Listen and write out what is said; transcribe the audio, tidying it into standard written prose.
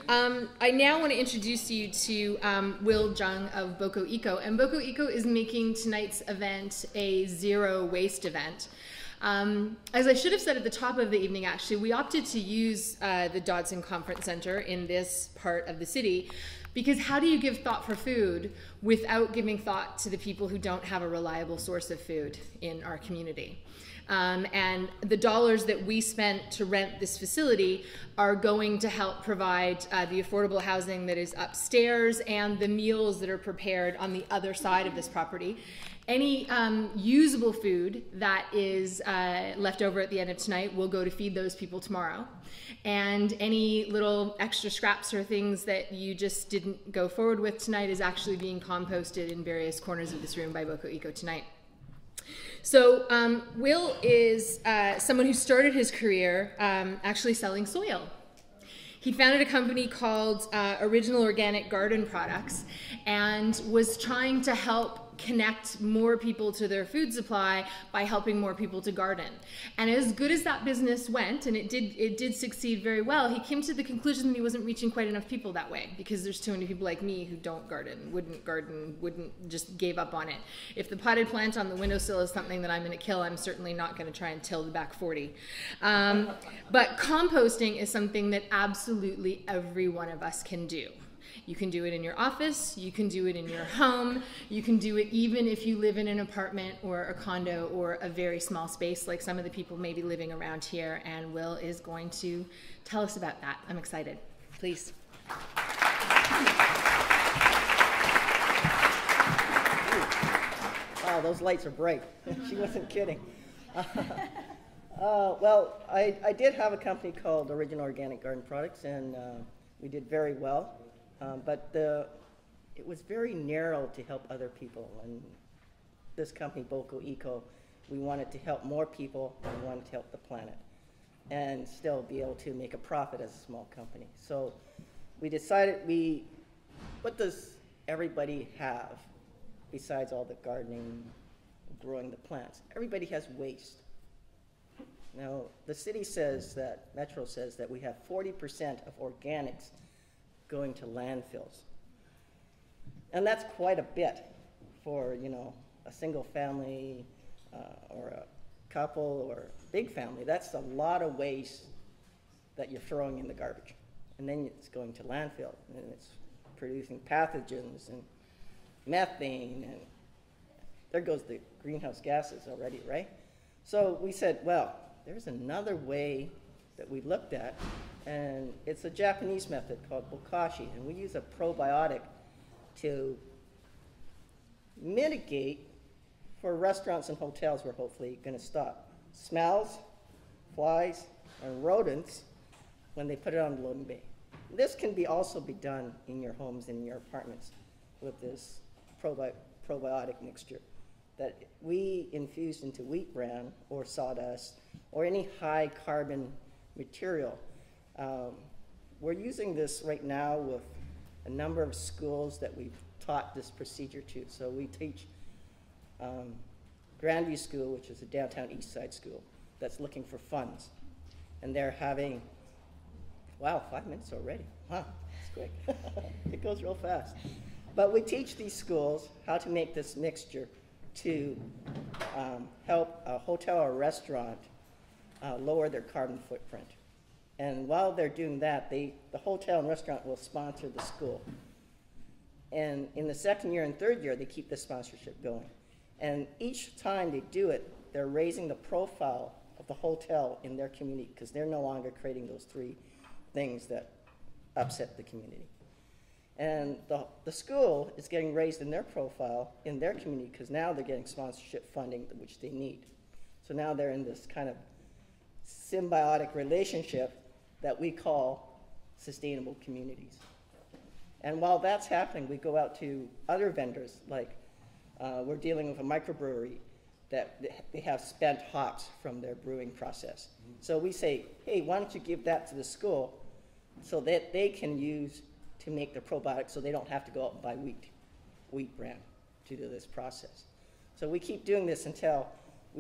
I now want to introduce you to Will Jung of BokoEco, and BokoEco is making tonight's event a zero waste event. As I should have said at the top of the evening, actually, we opted to use the Dodson Conference Center in this part of the city, because how do you give thought for food without giving thought to the people who don't have a reliable source of food in our community? And the dollars that we spent to rent this facility are going to help provide the affordable housing that is upstairs and the meals that are prepared on the other side of this property. Any usable food that is left over at the end of tonight will go to feed those people tomorrow. And any little extra scraps or things that you just didn't go forward with tonight is actually being composted in various corners of this room by BokoEco tonight. So Will is someone who started his career actually selling soil. He founded a company called Original Organic Garden Products and was trying to help connect more people to their food supply by helping more people to garden. And as good as that business went, and it did succeed very well, he came to the conclusion that he wasn't reaching quite enough people that way, because there's too many people like me who don't garden, wouldn't, just gave up on it. If the potted plant on the windowsill is something that I'm going to kill, I'm certainly not going to try and till the back 40. But composting is something that absolutely every one of us can do. You can do it in your office, you can do it in your home, you can do it even if you live in an apartment or a condo or a very small space like some of the people maybe living around here, and Will is going to tell us about that. I'm excited. Please. Wow, those lights are bright. She wasn't kidding. Well, I did have a company called Original Organic Garden Products, and we did very well. But it was very narrow to help other people. And this company, BokoEco, we wanted to help more people and we wanted to help the planet and still be able to make a profit as a small company. So we decided what does everybody have besides all the gardening, growing the plants? Everybody has waste. Now, the city says that, Metro says that we have 40% of organics going to landfills. And that's quite a bit for, a single family or a couple or a big family. That's a lot of waste that you're throwing in the garbage. And then it's going to landfill, and it's producing pathogens and methane, and there goes the greenhouse gases already, right? So we said, well, there's another way that we looked at, and it's a Japanese method called bokashi, and we use a probiotic to mitigate for restaurants and hotels we're hopefully going to stop smells, flies, and rodents when they put it on the loading bay. This can also be done in your homes and in your apartments with this probiotic mixture that we infused into wheat bran or sawdust or any high carbon material. We're using this right now with a number of schools that we've taught this procedure to. So we teach Grandview School, which is a downtown east side school that's looking for funds. And they're having, wow, 5 minutes already. Wow, it's quick. It goes real fast. But we teach these schools how to make this mixture to help a hotel or restaurant lower their carbon footprint. And while they're doing that, the hotel and restaurant will sponsor the school. And in the second year and third year, they keep the sponsorship going. And each time they do it, they're raising the profile of the hotel in their community because they're no longer creating those 3 things that upset the community. And the school is getting raised in their profile in their community because now they're getting sponsorship funding, which they need. So now they're in this kind of symbiotic relationship that we call sustainable communities. And while that's happening, we go out to other vendors, like we're dealing with a microbrewery that they have spent hops from their brewing process. So we say, hey, why don't you give that to the school so that they can use to make the probiotics so they don't have to go out and buy wheat bran to do this process. So we keep doing this until